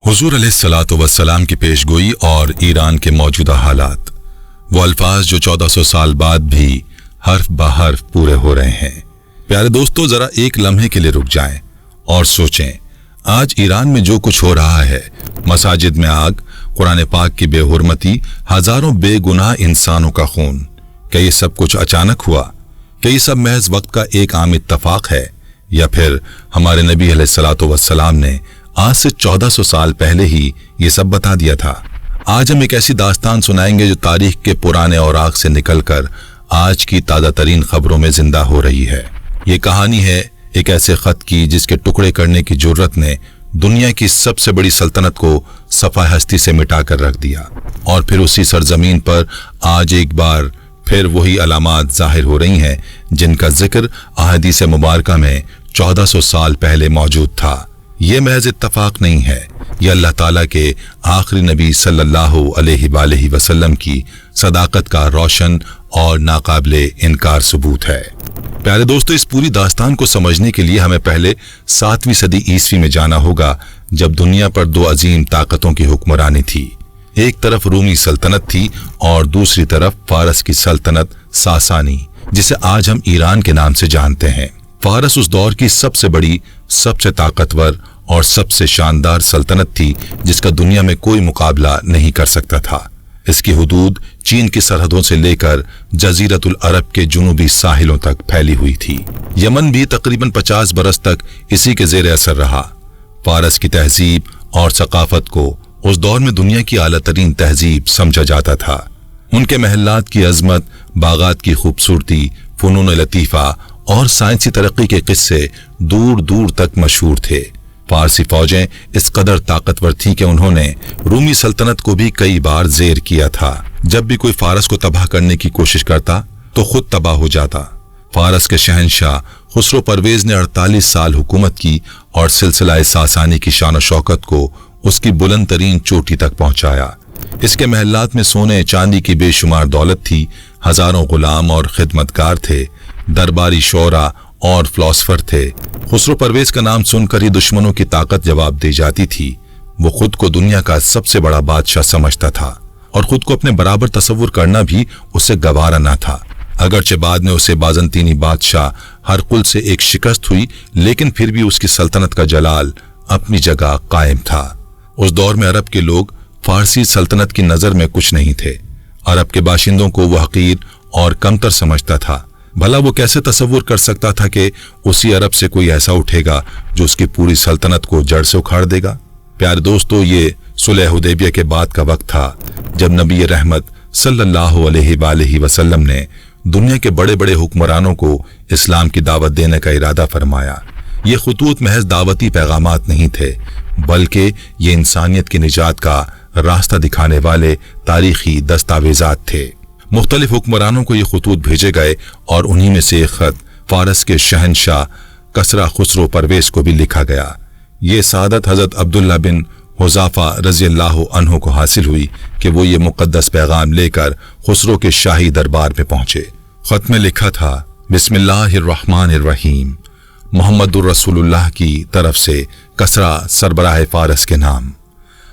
हुजूर अलैहिस्सलातु वस्सलाम की पेशगोई और ईरान के मौजूदा हालात, वो अल्फाज जो 1400 साल बाद भी हर्फ ब हर्फ पूरे हो रहे हैं। प्यारे दोस्तों, जरा एक लम्हे के लिए रुक जाएं और सोचें, आज ईरान में जो कुछ हो रहा है, मसाजिद में आग, कुरान पाक की बेहुरमती, हजारों बेगुनाह इंसानों का खून, क्या ये सब कुछ अचानक हुआ? क्या ये सब महज वक्त का एक आम इत्तफाक है, या फिर हमारे नबी अलैहिस्सलातु वस्सलाम ने आज से 1400 साल पहले ही ये सब बता दिया था? आज हम एक ऐसी दास्तान सुनाएंगे जो तारीख के पुराने औराक से निकलकर आज की ताज़ा तरीन खबरों में जिंदा हो रही है। ये कहानी है एक ऐसे खत की जिसके टुकड़े करने की जुर्रत ने दुनिया की सबसे बड़ी सल्तनत को सफाए हस्ती से मिटाकर रख दिया, और फिर उसी सरजमीन पर आज एक बार फिर वही अलामात जाहिर हो रही हैं जिनका जिक्र अहादीस मुबारका में 1400 साल पहले मौजूद था। ये महज इत्तफाक नहीं है, यह अल्लाह ताला के आखिरी नबी सल्लल्लाहु अलैहि वसल्लम की सदाकत का रोशन और नाकाबिले इनकार सबूत है। प्यारे दोस्तों, इस पूरी दास्तान को समझने के लिए हमें पहले 7वीं सदी ईस्वी में जाना होगा, जब दुनिया पर दो अजीम ताकतों की हुक्मरानी थी। एक तरफ रूमी सल्तनत थी और दूसरी तरफ फारस की सल्तनत सासानी, जिसे आज हम ईरान के नाम से जानते हैं। फारस उस दौर की सबसे बड़ी, सबसे ताकतवर और सबसे शानदार सल्तनत थी जिसका दुनिया में कोई मुकाबला नहीं कर सकता था। इसकी हुदूद चीन की सरहदों से लेकर जजीरतुल अरब के जुनूबी साहिलों तक फैली हुई थी। यमन भी तकरीबन 50 बरस तक इसी के जेर असर रहा। फारस की तहजीब और सकाफत को उस दौर में दुनिया की आला तरीन तहजीब समझा जाता था। उनके महल्लात की अजमत, बागात की खूबसूरती, फनून लतीफ़ा और साइंसी तरक्की के किस्से दूर दूर तक मशहूर थे। फारसी फौजें इस कदर ताकतवर थीं कि उन्होंने रूमी सल्तनत को भी कई बार जेर किया था। जब भी कोई फारस को तबाह करने की कोशिश करता तो खुद तबाह हो जाता। फारस के शहंशाह खुसरो परवेज ने 48 साल हुकूमत की और सिलसिला सासानी की शान शौकत को उसकी बुलंद तरीन चोटी तक पहुंचाया। इसके महल्लात में सोने चांदी की बेशुमार दौलत थी, हजारों गुलाम और खिदमतकार थे, दरबारी शोरा और फिलोसफर थे। खुसरो परवेज का नाम सुनकर ही दुश्मनों की ताकत जवाब दी जाती थी। वो खुद को दुनिया का सबसे बड़ा बादशाह समझता था और खुद को अपने बराबर तस्वुर करना भी उसे गवारा न था। अगरचे बाद में उसे बाजंतीनी बादशाह हरकुल से एक शिकस्त हुई, लेकिन फिर भी उसकी सल्तनत का जलाल अपनी जगह कायम था। उस दौर में अरब के लोग फारसी सल्तनत की नजर में कुछ नहीं थे। अरब के बाशिंदों को वह हकीर और कमतर समझता था। भला वो कैसे तसव्वुर कर सकता था कि उसी अरब से कोई ऐसा उठेगा जो उसकी पूरी सल्तनत को जड़ से उखाड़ देगा? प्यारे दोस्तों, ये सुलह हुदैबिया के बाद का वक्त था जब नबी रहमत सल्लल्लाहु अलैहि वसल्लम ने दुनिया के बड़े बड़े हुक्मरानों को इस्लाम की दावत देने का इरादा फरमाया। ये खुतूत महज दावती पैगामात नहीं थे, बल्कि ये इंसानियत की निजात का रास्ता दिखाने वाले तारीखी दस्तावेजात थे। मुख्तलिफ हुक्मरानों को ये खुतूत भेजे गए और उन्हीं में से एक खत फारस के शहंशाह कसरा खुसरो परवेज को भी लिखा गया। ये सादत हजरत अब्दुल्ला बिन हुज़ाफा रज़ियल्लाहु अन्हु को हासिल हुई कि वो ये मुकद्दस पैगाम लेकर खुसरो के शाही दरबार में पहुंचे। खत में लिखा था, बिस्मिल्लाहिर्रहमानिर्रहीम, मोहम्मदुर रसूलुल्लाह की तरफ से कसरा सरबराह फारस के नाम।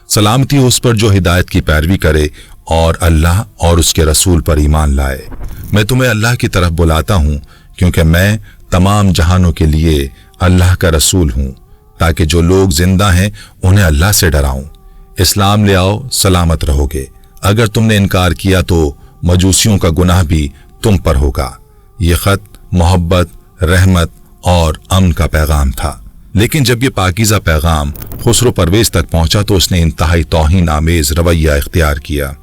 सलामती हो उस पर जो हिदायत की पैरवी करे और अल्लाह और उसके रसूल पर ईमान लाए। मैं तुम्हें अल्लाह की तरफ बुलाता हूँ, क्योंकि मैं तमाम जहानों के लिए अल्लाह का रसूल हूँ, ताकि जो लोग जिंदा हैं उन्हें अल्लाह से डराऊं। इस्लाम ले आओ, सलामत रहोगे। अगर तुमने इनकार किया तो मजूसियों का गुनाह भी तुम पर होगा। ये खत मोहब्बत, रहमत और अमन का पैगाम था। लेकिन जब ये पाकीज़ा पैगाम खुसरो परवेज तक पहुंचा तो उसने इंतहाई तौहीन आमेज रवैया इख्तियार किया।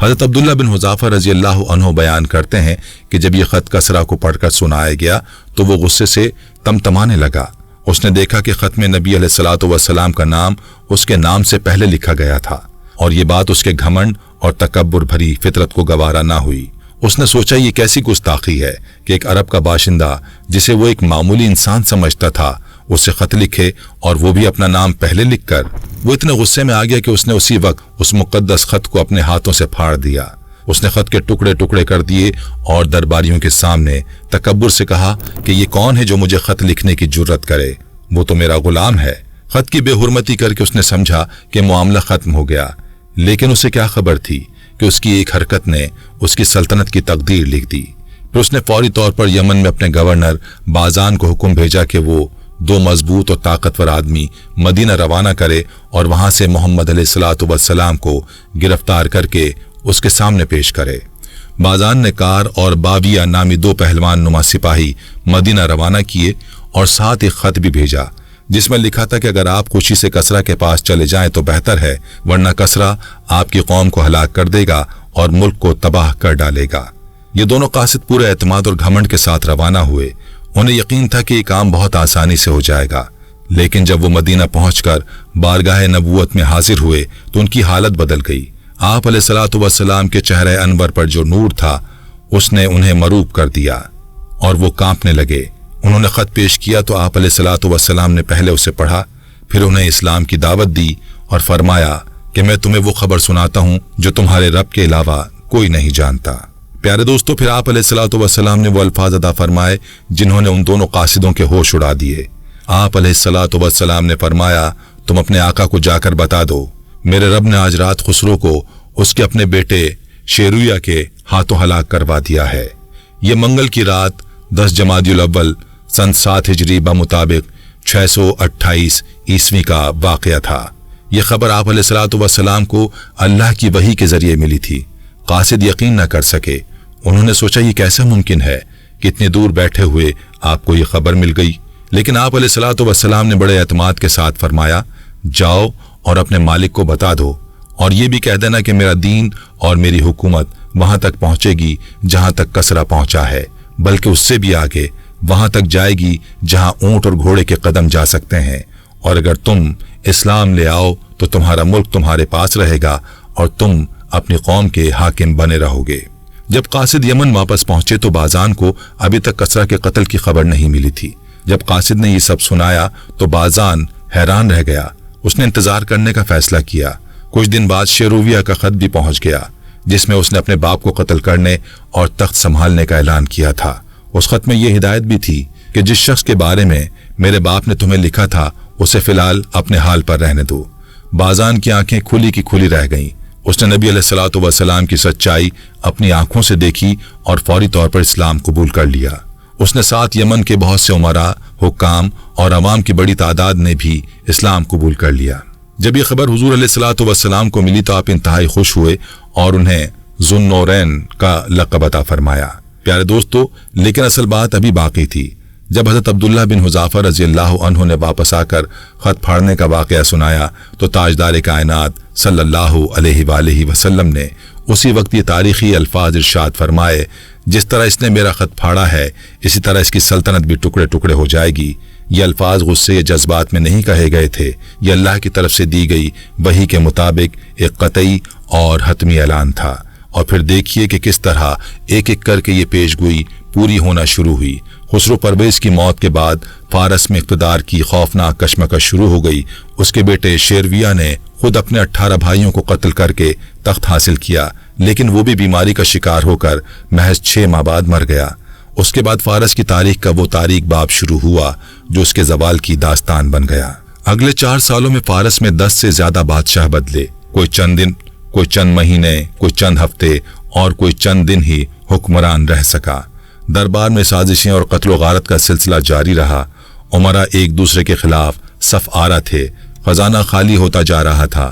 हजरत अब्दुल्ला बिन हुज़ाफा रज़ियल्लाहु अन्हु बयान करते हैं कि जब यह खत कसरा को पढ़कर सुनाया गया तो वो गुस्से से तमतमाने लगा। उसने देखा कि खत में नबी अलैहिस्सलातु वस्सलाम का नाम उसके नाम से पहले लिखा गया था, और ये बात उसके घमंड और तकब्बुर भरी फितरत को गवारा ना हुई। उसने सोचा, ये कैसी गुस्ताखी है कि एक अरब का बाशिंदा जिसे वो एक मामूली इंसान समझता था उससे खत लिखे, और वो भी अपना नाम पहले लिखकर। वो इतने गुस्से में आ गया कि उसने उसी वक्त उस मुकद्दस खत को अपने हाथों से फाड़ दिया। उसने खत के टुकड़े टुकड़े कर दिए और दरबारियों के सामने तकब्बुर से कहा कि ये कौन है जो मुझे खत लिखने की जुर्रत करे? वो तो मेरा गुलाम है, खत की बेहुरमती करके उसने समझा कि मामला खत्म हो गया, लेकिन उसे क्या खबर थी कि उसकी एक हरकत ने उसकी सल्तनत की तकदीर लिख दी। फिर उसने फौरी तौर पर यमन में अपने गवर्नर बाजान को हुक्म भेजा कि वो 2 मजबूत और ताकतवर आदमी मदीना रवाना करे और वहां से मोहम्मद अलैहिस्सलाम को गिरफ्तार करके उसके सामने पेश करे। बाजान ने कार और बाविया नामी 2 पहलवान नुमा सिपाही मदीना रवाना किए और साथ एक खत भी भेजा जिसमें लिखा था कि अगर आप खुशी से कसरा के पास चले जाएं तो बेहतर है, वरना कसरा आपकी कौम को हलाक कर देगा और मुल्क को तबाह कर डालेगा। ये दोनों कासिद पूरे एतमाद और घमंड के साथ रवाना हुए। उन्हें यकीन था कि ये काम बहुत आसानी से हो जाएगा, लेकिन जब वो मदीना पहुंचकर बारगाह नबूवत में हाजिर हुए तो उनकी हालत बदल गई। आप अलैहिस्सलाम के चेहरे अनवर पर जो नूर था उसने उन्हें मरूब कर दिया और वो कांपने लगे। उन्होंने खत पेश किया तो आप अलैहिस्सलाम ने पहले उसे पढ़ा, फिर उन्हें इस्लाम की दावत दी और फरमाया कि मैं तुम्हें वो खबर सुनाता हूं जो तुम्हारे रब के अलावा कोई नहीं जानता। प्यारे दोस्तों, फिर आप अलैहिस्सलाम ने वो अल्फाज अदा फरमाए जिन्होंने उन दोनों कासिदों के होश उड़ा दिए। आप अलैहिस्सलाम ने फरमाया, तुम अपने आका को जाकर बता दो, मेरे रब ने आज रात खुसरो को उसके अपने बेटे शेरुया के हाथों हलाक करवा दिया है। ये मंगल की रात 10 जमादियुल अव्वल सन 7 हिजरी मुताबिक 628 ईस्वी का वाकया था। यह खबर आप अलैहिस्सलाम को अल्लाह की वही के जरिए मिली थी। कासिद यकीन न कर सके। उन्होंने सोचा ये कैसा मुमकिन है कि इतने दूर बैठे हुए आपको ये खबर मिल गई। लेकिन आप अलैहिस्सलाम ने बड़े एतमाद के साथ फरमाया, जाओ और अपने मालिक को बता दो और ये भी कह देना कि मेरा दीन और मेरी हुकूमत वहां तक पहुंचेगी जहां तक कसरा पहुंचा है, बल्कि उससे भी आगे वहां तक जाएगी जहां ऊंट और घोड़े के कदम जा सकते हैं। और अगर तुम इस्लाम ले आओ तो तुम्हारा मुल्क तुम्हारे पास रहेगा और तुम अपनी कौम के हाकिम बने रहोगे। जब कासिद यमन वापस पहुंचे तो बाजान को अभी तक कसरा के कत्ल की खबर नहीं मिली थी। जब कासिद ने ये सब सुनाया तो बाजान हैरान रह गया। उसने इंतजार करने का फैसला किया। कुछ दिन बाद शेरूविया का खत भी पहुंच गया जिसमें उसने अपने बाप को कत्ल करने और तख्त संभालने का ऐलान किया था। उस खत में यह हिदायत भी थी कि जिस शख्स के बारे में मेरे बाप ने तुम्हें लिखा था उसे फिलहाल अपने हाल पर रहने दो। बाजान की आंखें खुली की खुली रह गईं। उसने नबी अलैहिस्सलाम की सच्चाई अपनी आंखों से देखी और फौरी तौर पर इस्लाम कबूल कर लिया। उसने साथ यमन के बहुत से उमरा, हुक्काम और अवाम की बड़ी तादाद ने भी इस्लाम कबूल कर लिया। जब यह खबर हुजूर अलैहिस्सलाम को मिली तो आप इंतहाई खुश हुए और उन्हें ज़ुन्नूरैन का लक़ब अता फरमाया। प्यारे दोस्तों, लेकिन असल बात अभी बाकी थी। जब हज़रत अब्दुल्लाह बिन हुज़ाफ़ा रज़ियल्लाहु अन्हु ने वापस आकर खत फाड़ने का वाक़या सुनाया तो ताजदार कायनात सल्लल्लाहु अलैहि वसल्लम ने उसी वक्त ये तारीखी अल्फाज इरशाद फरमाए, जिस तरह इसने मेरा खत फाड़ा है इसी तरह इसकी सल्तनत भी टुकड़े टुकड़े हो जाएगी। ये अल्फाज गुस्से या जज्बात में नहीं कहे गए थे। ये अल्लाह की तरफ से दी गई वही के मुताबिक एक कतई और हतमी ऐलान था। और फिर देखिए कि किस तरह एक एक करके ये पेशगोई पूरी होना शुरू हुई। खुसरो परवेज की मौत के बाद फारस में इक़्तिदार की खौफनाक कशमकश शुरू हो गई। उसके बेटे शेरविया ने खुद अपने 18 भाइयों को कत्ल करके तख्त हासिल किया, लेकिन वो भी बीमारी का शिकार होकर महज 6 माह बाद मर गया। उसके बाद फारस की तारीख का वो तारीख बाब शुरू हुआ जो उसके जवाल की दास्तान बन गया। अगले 4 सालों में फारस में 10 से ज्यादा बादशाह बदले। कोई चंद दिन, कोई चंद महीने, कोई चंद हफ्ते और कोई चंद दिन ही हुक्मरान रह सका। दरबार में साजिशें और कत्ल गारत का सिलसिला जारी रहा। उमरा एक दूसरे के खिलाफ सफ आरा थे। खजाना खाली होता जा रहा था।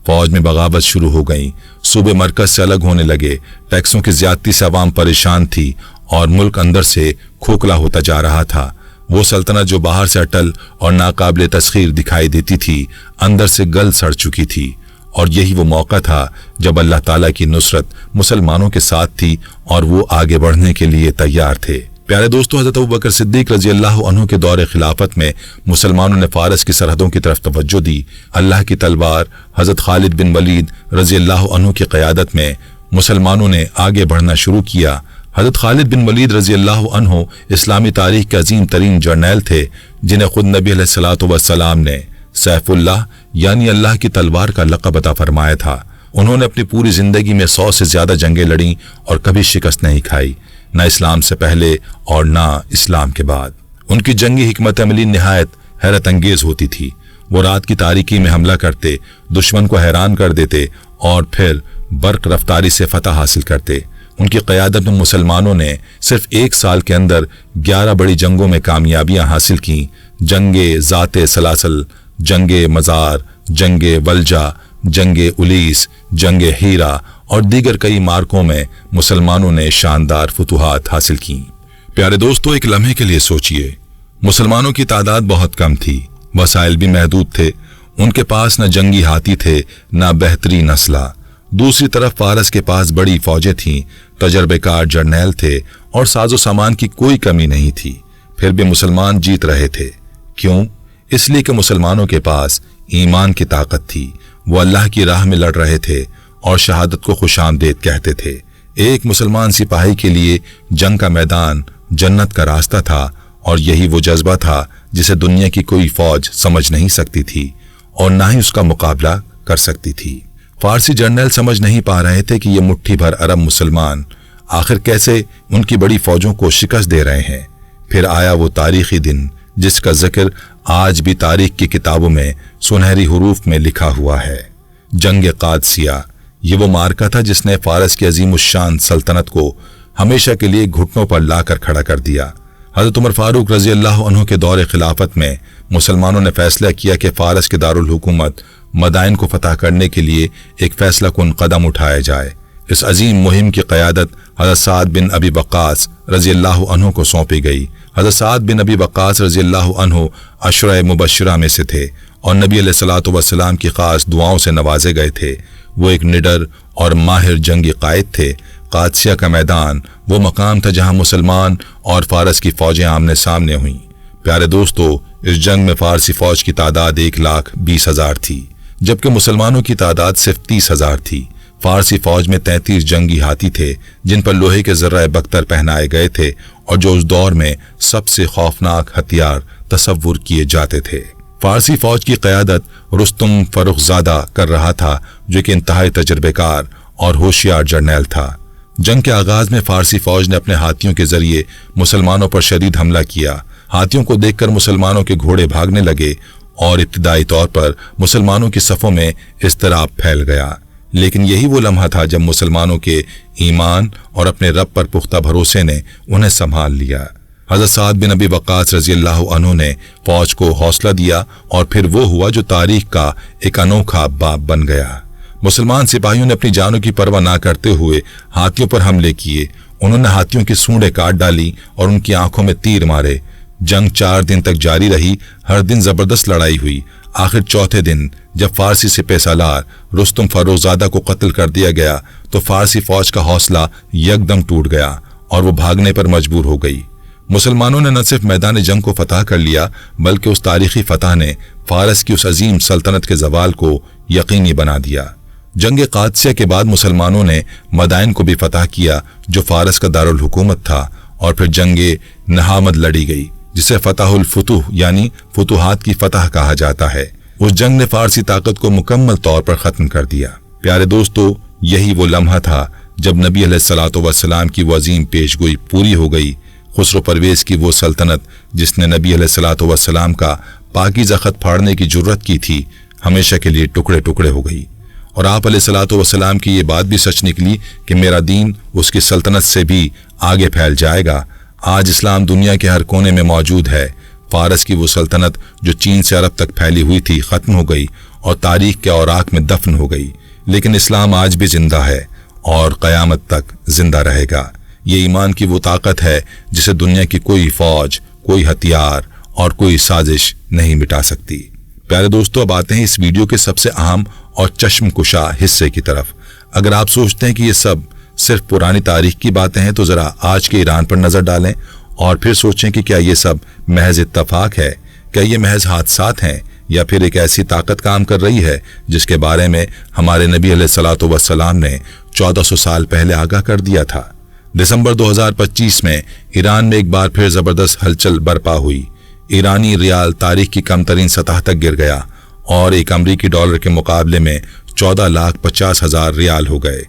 फौज में बगावत शुरू हो गई। सूबे मरकज से अलग होने लगे। टैक्सों की ज्यादती से अवाम परेशान थी और मुल्क अंदर से खोखला होता जा रहा था। वो सल्तनत जो बाहर से अटल और नाकाबिले तस्खीर दिखाई देती थी, अंदर से गल सड़ चुकी थी। और यही वो मौका था जब अल्लाह ताला की नुसरत मुसलमानों के साथ थी और वो आगे बढ़ने के लिए तैयार थे। प्यारे दोस्तों, हज़रत अबू बकर सिद्दीक रज़ियल्लाहु अन्हु के दौरे खिलाफत में मुसलमानों ने फारस की सरहदों की तरफ तवज्जो दी। अल्लाह की तलवार हज़रत खालिद बिन वलीद रज़ियल्लाहु अन्हु की क़यादत में मुसलमानों ने आगे बढ़ना शुरू किया। हज़रत खालिद बिन वलीद रज़ियल्लाहु अन्हु इस्लामी तारीख के अजीम तरीन जर्नैल थे जिन्हें खुद नबी अलैहिस्सलाम ने सैफुल्लाह यानी अल्लाह की तलवार का लक़ब अता फरमाया था। उन्होंने अपनी पूरी जिंदगी में 100 से ज्यादा जंगें लड़ी और कभी शिकस्त नहीं खाई, न इस्लाम से पहले और न इस्लाम के बाद। उनकी जंगी हिकमत अमली निहायत हैरत अंगेज होती थी। वो रात की तारीकी में हमला करते, दुश्मन को हैरान कर देते और फिर बर्क रफ्तारी से फतह हासिल करते। उनकी क़यादत में मुसलमानों ने सिर्फ 1 साल के अंदर 11 बड़ी जंगों में कामयाबियां हासिल की। जंगे ज़ाते सलासल, जंगे मज़ार, जंगे वल्जा, जंगे उलीस, जंगे हीरा और दीगर कई मार्कों में मुसलमानों ने शानदार फतूहात हासिल की। प्यारे दोस्तों, एक लम्हे के लिए सोचिए, मुसलमानों की तादाद बहुत कम थी, वसाइल भी महदूद थे। उनके पास न जंगी हाथी थे, न बेहतरीन असला। दूसरी तरफ फारस के पास बड़ी फौजें थीं, तजर्बेकार जर्नैल थे और साजो सामान की कोई कमी नहीं थी। फिर भी मुसलमान जीत रहे थे। क्यों? इसलिए कि मुसलमानों के पास ईमान की ताकत थी। वो अल्लाह की राह में लड़ रहे थे और शहादत को खुशामदीद कहते थे। एक मुसलमान सिपाही के लिए जंग का मैदान जन्नत का रास्ता था और यही वो जज्बा था जिसे दुनिया की कोई फौज समझ नहीं सकती थी और ना ही उसका मुकाबला कर सकती थी। फारसी जर्नल समझ नहीं पा रहे थे कि ये मुट्ठी भर अरब मुसलमान आखिर कैसे उनकी बड़ी फौजों को शिकस्त दे रहे हैं। फिर आया वो तारीखी दिन जिसका जिक्र आज भी तारीख की किताबों में सुनहरी हुरूफ में लिखा हुआ है, जंग कादसिया। ये वो मार्का था जिसने फारस की अजीमुश्शान सल्तनत को हमेशा के लिए घुटनों पर लाकर खड़ा कर दिया। हजरत उमर फारूक रजी अल्लाह अन्हु के दौरे खिलाफत में मुसलमानों ने फैसला किया कि फारस के दारुल हुकूमत मदाइन को फतह करने के लिए एक फैसला कुन कदम उठाया जाए। इस अजीम मुहिम की क़यादत हज़रत साद बिन अबी वक्कास रज़ी अल्लाह अन्हु को सौंपी गई। हज़रत साद बिन अबी वक्कास रज़ी अल्लाह अन्हु अशरा मुबश्शिरा में से थे और नबी अलैहिस्सलातु वस्सलाम की खास दुआओं से नवाजे गए थे। वो एक निडर और माहिर जंगी कायद थे। कादसिया का मैदान वो मकाम था जहां मुसलमान और फारस की फौजें आमने सामने हुईं। प्यारे दोस्तों, इस जंग में फारसी फौज की तादाद 1,20,000 थी, जबकि मुसलमानों की तादाद सिर्फ 30,000 थी। फारसी फौज में 33 जंगी हाथी थे जिन पर लोहे के जर्राए बख्तर पहनाए गए थे और जो उस दौर में सबसे खौफनाक हथियार तसव्वुर किए जाते थे। फारसी फौज की क़यादत रुस्तुम फरुखजादा कर रहा था, जो कि इंतहाई तजर्बेकार और होशियार जर्नैल था। जंग के आगाज में फारसी फौज ने अपने हाथियों के जरिए मुसलमानों पर शदीद हमला किया। हाथियों को देखकर मुसलमानों के घोड़े भागने लगे और इब्तिदाई तौर पर मुसलमानों की सफ़ों में इज़्तिराब फैल गया। लेकिन यही वो लम्हा था जब मुसलमानों के ईमान और अपने रब पर पुख्ता भरोसे ने उन्हें संभाल लिया। हज़रत साद बिन अबी वक्कास रज़ी अल्लाह अन्हु ने फौज को हौसला दिया और फिर वो हुआ जो तारीख का एक अनोखा बाब बन गया। मुसलमान सिपाहियों ने अपनी जानों की परवाह ना करते हुए हाथियों पर हमले किए। उन्होंने हाथियों की सूंडें काट डाली और उनकी आंखों में तीर मारे। जंग 4 दिन तक जारी रही। हर दिन जबरदस्त लड़ाई हुई। आखिर चौथे दिन जब फारसी सिपहसालार रुस्तुम फरुखजादा को कत्ल कर दिया गया तो फारसी फौज का हौसला यकदम टूट गया और वो भागने पर मजबूर हो गई। मुसलमानों ने न सिर्फ मैदान जंग को फतह कर लिया बल्कि उस तारीखी फतह ने फारस की उस अजीम सल्तनत के जवाल को यकीनी बना दिया। जंग कादसिया के बाद मुसलमानों ने मदाइन को भी फतह किया जो फारस का दारुल हुकूमत था और फिर जंगे नहामद लड़ी गई जिसे फतहुल फुतूह यानी फतूहात की फतह कहा जाता है। उस जंग ने फारसी ताकत को मुकम्मल तौर पर खत्म कर दिया। प्यारे दोस्तों, यही वो लम्हा था जब नबी अलैहिस्सलातु वस्सलाम की वो अजीम पेशगोई पूरी हो गई। खुसरो परवेज की वो सल्तनत जिसने नबी अलैहिस्सलातु वस्सलाम का पाकीज़ा खत फाड़ने की जुर्रत की थी, हमेशा के लिए टुकड़े टुकड़े हो गई। और आप अलैहिस्सलातु वस्सलाम की ये बात भी सच निकली कि मेरा दीन उसकी सल्तनत से भी आगे फैल जाएगा। आज इस्लाम दुनिया के हर कोने में मौजूद है। फारस की वो सल्तनत जो चीन से अरब तक फैली हुई थी खत्म हो गई और तारीख के औराक में दफन हो गई, लेकिन इस्लाम आज भी जिंदा है और क़यामत तक जिंदा रहेगा। ये ईमान की वो ताकत है जिसे दुनिया की कोई फौज, कोई हथियार और कोई साजिश नहीं मिटा सकती। प्यारे दोस्तों, अब आते हैं इस वीडियो के सबसे अहम और चश्मकुशा हिस्से की तरफ। अगर आप सोचते हैं कि ये सब सिर्फ पुरानी तारीख की बातें हैं तो जरा आज के ईरान पर नजर डालें और फिर सोचें कि क्या ये सब महज इत्तफाक है, क्या ये महज हादसात हैं या फिर एक ऐसी ताकत काम कर रही है जिसके बारे में हमारे नबी अलैहिस्सलातु वस्सलाम ने 1400 साल पहले आगाह कर दिया था। दिसंबर 2025 में ईरान में एक बार फिर जबरदस्त हलचल बरपा हुई। ईरानी रियाल तारीख की कम तरीन सतह तक गिर गया और एक अमरीकी डॉलर के मुकाबले में 14,50,000 रियाल हो गए।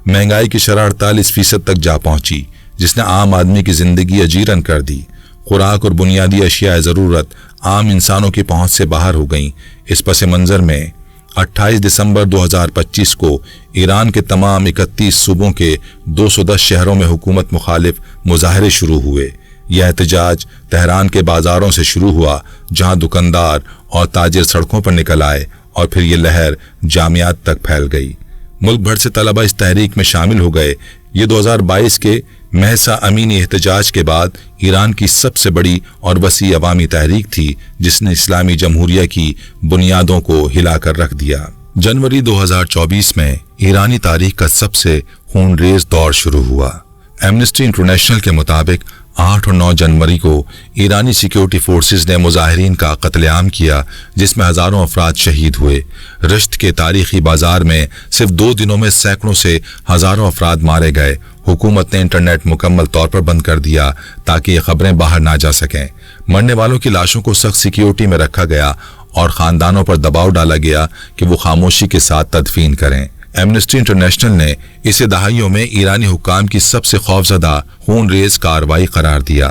महंगाई की शरह 48% तक जा पहुंची, जिसने आम आदमी की जिंदगी अजीरन कर दी। खुराक और बुनियादी अशिया ज़रूरत आम इंसानों की पहुंच से बाहर हो गईं। इस पस मंजर में 28 दिसंबर 2025 को ईरान के तमाम 31 सूबों के 210 शहरों में हुकूमत मुखालिफ मुजाहरे शुरू हुए। यह एहतजाज तेहरान के बाजारों से शुरू हुआ, जहां दुकानदार और ताजिर सड़कों पर निकल आए और फिर ये लहर जामियात तक फैल गई। मुल्क भर से तलबा इस तहरीक में शामिल हो गए। ये 2022 के महसा अमीनी एहतजाज के बाद ईरान की सबसे बड़ी और वसी अवामी तहरीक थी, जिसने इस्लामी जमहूरिया की बुनियादों को हिलाकर रख दिया। जनवरी 2024 में ईरानी तारीख का सबसे खूनरेज दौर शुरू हुआ। एमनेस्टी इंटरनेशनल के मुताबिक 8 और 9 जनवरी को ईरानी सिक्योरिटी फोर्सेस ने मुजाहिरीन का कत्लेआम किया, जिसमें हजारों अफराद शहीद हुए। रश्त के तारीखी बाजार में सिर्फ 2 दिनों में सैकड़ों से हजारों अफराद मारे गए। हुकूमत ने इंटरनेट मुकम्मल तौर पर बंद कर दिया ताकि ये खबरें बाहर ना जा सकें। मरने वालों की लाशों को सख्त सिक्योरिटी में रखा गया और खानदानों पर दबाव डाला गया कि वो खामोशी के साथ तदफीन करें। एमनेस्टी इंटरनेशनल ने इसे दहाइयों में ईरानी हुक्काम की सबसे खौफजदा खूनरेज कार्रवाई करार दिया।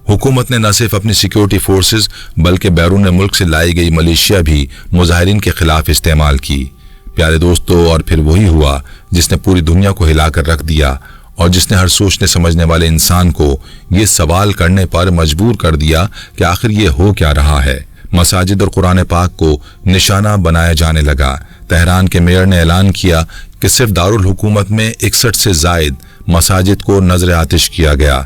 हुकूमत ने न सिर्फ अपनी सिक्योरिटी फोर्सेस बल्कि बैरून मुल्क से लाई गई मलेशिया भी मुजाहिरीन के खिलाफ इस्तेमाल की। प्यारे दोस्तों, और फिर वही हुआ जिसने पूरी दुनिया को हिलाकर रख दिया और जिसने हर सोचने समझने वाले इंसान को ये सवाल करने पर मजबूर कर दिया कि आखिर ये हो क्या रहा है। मसाजिद और कुरान पाक को निशाना बनाया जाने लगा। तेहरान के मेयर ने ऐलान किया कि सिर्फ दारुल हुकूमत में 61 से जायद मसाजिद को नजर आतिश किया गया।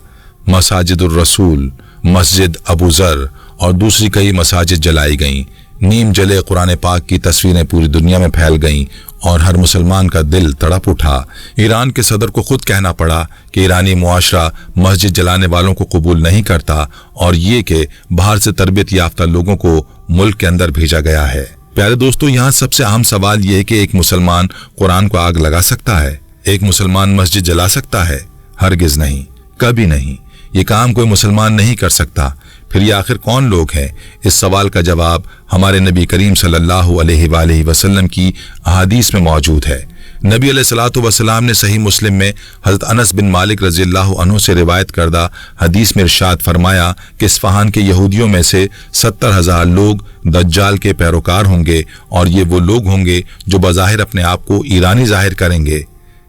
मसाजिदुर रसूल, मस्जिद अबू जर और दूसरी कई मसाजिद जलाई गईं। नीम जले कुरान पाक की तस्वीरें पूरी दुनिया में फैल गईं और हर मुसलमान का दिल तड़प उठा। ईरान के सदर को खुद कहना पड़ा कि ईरानी मुआशरा मस्जिद जलाने वालों को कबूल नहीं करता और ये कि बाहर से तरबियत याफ्ता लोगों को मुल्क के अंदर भेजा गया है। प्यारे दोस्तों, यहाँ सबसे अहम सवाल यह है कि एक मुसलमान कुरान को आग लगा सकता है? एक मुसलमान मस्जिद जला सकता है? हरगिज नहीं, कभी नहीं। ये काम कोई मुसलमान नहीं कर सकता। फिर ये आखिर कौन लोग हैं? इस सवाल का जवाब हमारे नबी करीम सल्लल्लाहु अलैहि वसल्लम की अहादीस में मौजूद है। नबी अलैहिस्सलातु वस्सलाम ने सही मुस्लिम में हजरत अनस बिन मालिक रज़ियल्लाहु अन्हु से रिवायत करदा हदीस में इरशाद फरमाया कि इस्फहान के यहूदियों में से 70,000 लोग दज्जाल के पैरोकार होंगे और ये वो लोग होंगे जो बज़ाहिर अपने आप को ईरानी जाहिर करेंगे।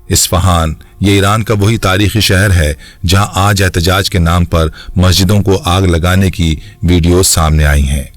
इस्फहान ये ईरान का वही तारीखी शहर है जहां आज एहतजाज के नाम पर मस्जिदों को आग लगाने की वीडियोस सामने आई हैं।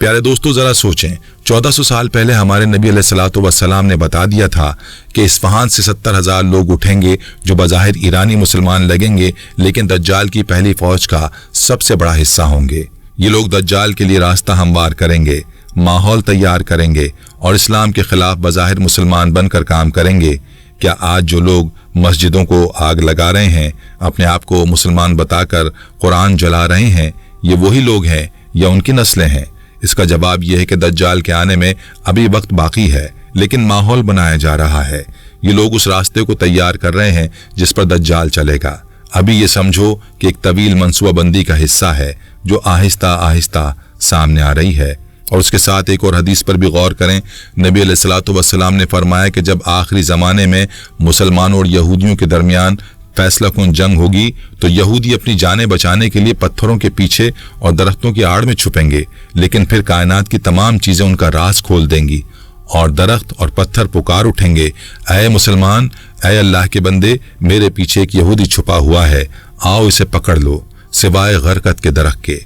प्यारे दोस्तों, जरा सोचें, 1400 साल पहले हमारे नबी अलैहिस्सलातु वस्सलाम ने बता दिया था कि इस्फहान से 70,000 लोग उठेंगे जो बज़ाहिर ईरानी मुसलमान लगेंगे, लेकिन दज्जाल की पहली फौज का सबसे बड़ा हिस्सा होंगे। ये लोग दज्जाल के लिए रास्ता हमवार करेंगे, माहौल तैयार करेंगे और इस्लाम के खिलाफ बज़ाहिर मुसलमान बनकर काम करेंगे। क्या आज जो लोग मस्जिदों को आग लगा रहे हैं, अपने आप को मुसलमान बताकर कुरान जला रहे हैं, ये वही लोग हैं या उनकी नस्लें हैं? इसका जवाब यह है कि दज्जाल के आने में अभी वक्त बाकी है, लेकिन माहौल बनाया जा रहा है। ये लोग उस रास्ते को तैयार कर रहे हैं जिस पर दज्जाल चलेगा। अभी ये समझो कि एक तवील मनसूबाबंदी का हिस्सा है जो आहिस्ता आहिस्ता सामने आ रही है। और उसके साथ एक और हदीस पर भी गौर करें। नबी अलैहिस्सलातु वस्सलाम ने फरमाया कि जब आखिरी ज़माने में मुसलमानों और यहूदियों के दरमियान फैसला कुन जंग होगी तो यहूदी अपनी जानें बचाने के लिए पत्थरों के पीछे और दरख्तों की आड़ में छुपेंगे, लेकिन फिर कायनात की तमाम चीज़ें उनका राज खोल देंगी और दरख्त और पत्थर पुकार उठेंगे, ऐ मुसलमान, ऐ अल्लाह के बंदे, मेरे पीछे एक यहूदी छुपा हुआ है, आओ इसे पकड़ लो, सिवाय गरकत के दरख्त के,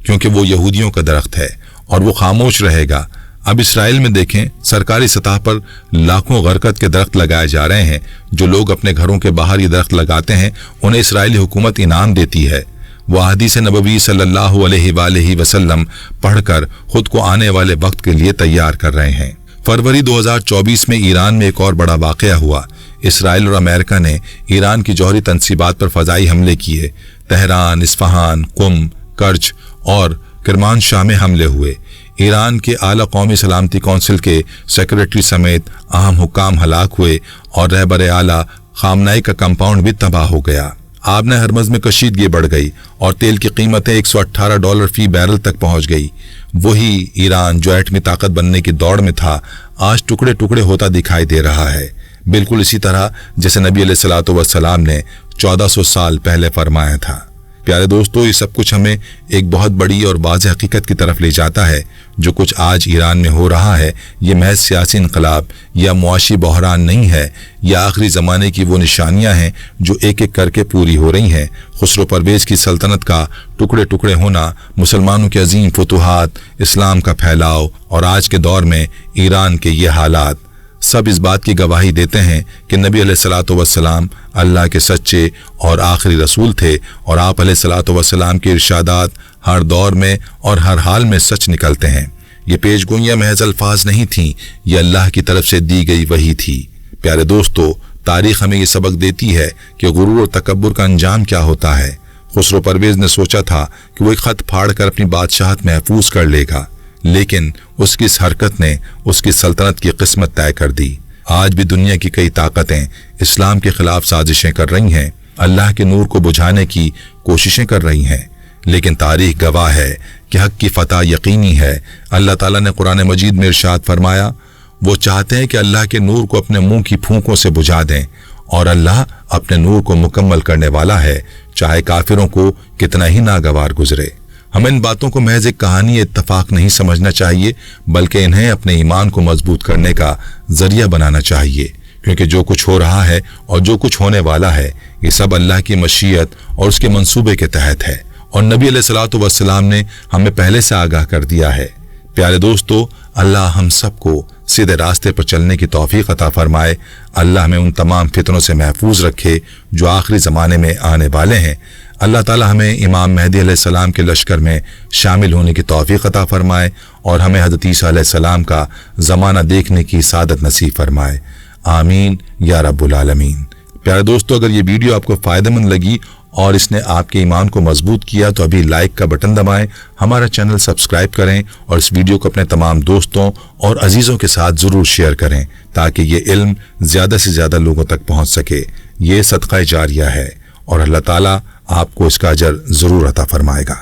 क्योंकि वो यहूदियों का दरख्त है और वो खामोश रहेगा। अब इसराइल में देखें, सरकारी सतह पर लाखों गरकत के दरख्त लगाए जा रहे हैं। जो लोग अपने घरों के बाहर ये दरख्त लगाते हैं उन्हें इसराइली हुकूमत इनाम देती है। वो हदीस नबवी सल्लल्लाहु अलैहि वसल्लम पढ़कर खुद को आने वाले वक्त के लिए तैयार कर रहे हैं। फरवरी 2024 में ईरान में एक और बड़ा वाकया हुआ। इसराइल और अमेरिका ने ईरान की जौहरी तनसीबात पर फजाई हमले किए। तेहरान, इस्फहान, कुम, कर्ज और किरमानशाह में हमले हुए। ईरान के आला कौमी सलामती कौंसिल के सेक्रेटरी समेत अहम हुक्काम हलाक हुए और रहबर आला खामनाई का कंपाउंड भी तबाह हो गया। आबने हरमज में कशीदगी बढ़ गई और तेल की कीमतें $118 फी बैरल तक पहुंच गई। वही ईरान जो एटमी ताकत बनने की दौड़ में था, आज टुकड़े टुकड़े होता दिखाई दे रहा है, बिल्कुल इसी तरह जैसे नबी अलैहिस्सलातु वस्सलाम ने 1400 साल पहले फरमाया था। प्यारे दोस्तों, ये सब कुछ हमें एक बहुत बड़ी और वाज़ेह हकीकत की तरफ ले जाता है। जो कुछ आज ईरान में हो रहा है, ये महज सियासी इनकलाब या मुआशी बहरान नहीं है, यह आखिरी ज़माने की वो निशानियां हैं जो एक एक करके पूरी हो रही हैं। खुसरो परवेज़ की सल्तनत का टुकड़े टुकड़े होना, मुसलमानों के अजीम फतूहात, इस्लाम का फैलाव और आज के दौर में ईरान के ये हालात सब इस बात की गवाही देते हैं कि नबी अलैहिस्सलातु वस्सलाम अल्लाह के सच्चे और आखिरी रसूल थे और आप अलैहिस्सलातु वस्सलाम के इरशादात हर दौर में और हर हाल में सच निकलते हैं। ये पेशगोइयां महज अल्फाज नहीं थीं, ये अल्लाह की तरफ से दी गई वही थी। प्यारे दोस्तों, तारीख हमें ये सबक देती है कि गुरूर और तकब्बुर का अंजाम क्या होता है। खुसरो परवेज़ ने सोचा था कि वो एक खत फाड़ कर अपनी बादशाहत महफूज कर लेगा, लेकिन उसकी इस हरकत ने उसकी सल्तनत की किस्मत तय कर दी। आज भी दुनिया की कई ताकतें इस्लाम के खिलाफ साजिशें कर रही हैं, अल्लाह के नूर को बुझाने की कोशिशें कर रही हैं, लेकिन तारीख गवाह है कि हक की फतह यकीनी है। अल्लाह ताला ने कुरान मजीद में इरशाद फरमाया, वो चाहते हैं कि अल्लाह के नूर को अपने मुंह की फूंकों से बुझा दें और अल्लाह अपने नूर को मुकम्मल करने वाला है, चाहे काफिरों को कितना ही नागवार गुजरे। हमें इन बातों को महज एक कहानी या इत्तफाक नहीं समझना चाहिए, बल्कि इन्हें अपने ईमान को मजबूत करने का जरिया बनाना चाहिए, क्योंकि जो कुछ हो रहा है और जो कुछ होने वाला है, ये सब अल्लाह की मशीयत और उसके मंसूबे के तहत है और नबी अलैहिस्सलातु वस्सलाम ने हमें पहले से आगाह कर दिया है। प्यारे दोस्तों, अल्लाह हम सबको सीधे रास्ते पर चलने की तौफीक अता फरमाए। अल्लाह हमें उन तमाम फितनों से महफूज रखे जो आखिरी ज़माने में आने वाले हैं। अल्लाह ताला हमें इमाम मेहदी अलैहिस्सलाम के लश्कर में शामिल होने की तौफीक अता फरमाए और हमें हज़रत ईसा अलैहिस्सलाम का ज़माना देखने की सादत नसीब फरमाए। आमीन या रब्बुल आलमीन। प्यारे दोस्तों, अगर ये वीडियो आपको फ़ायदेमंद लगी और इसने आपके ईमान को मजबूत किया तो अभी लाइक का बटन दबाएं, हमारा चैनल सब्सक्राइब करें और इस वीडियो को अपने तमाम दोस्तों और अजीज़ों के साथ ज़रूर शेयर करें ताकि ये इल्म ज़्यादा से ज़्यादा लोगों तक पहुँच सके। ये सदका जारिया है और अल्लाह ताला आपको इसका अजर ज़रूर अता फरमाएगा।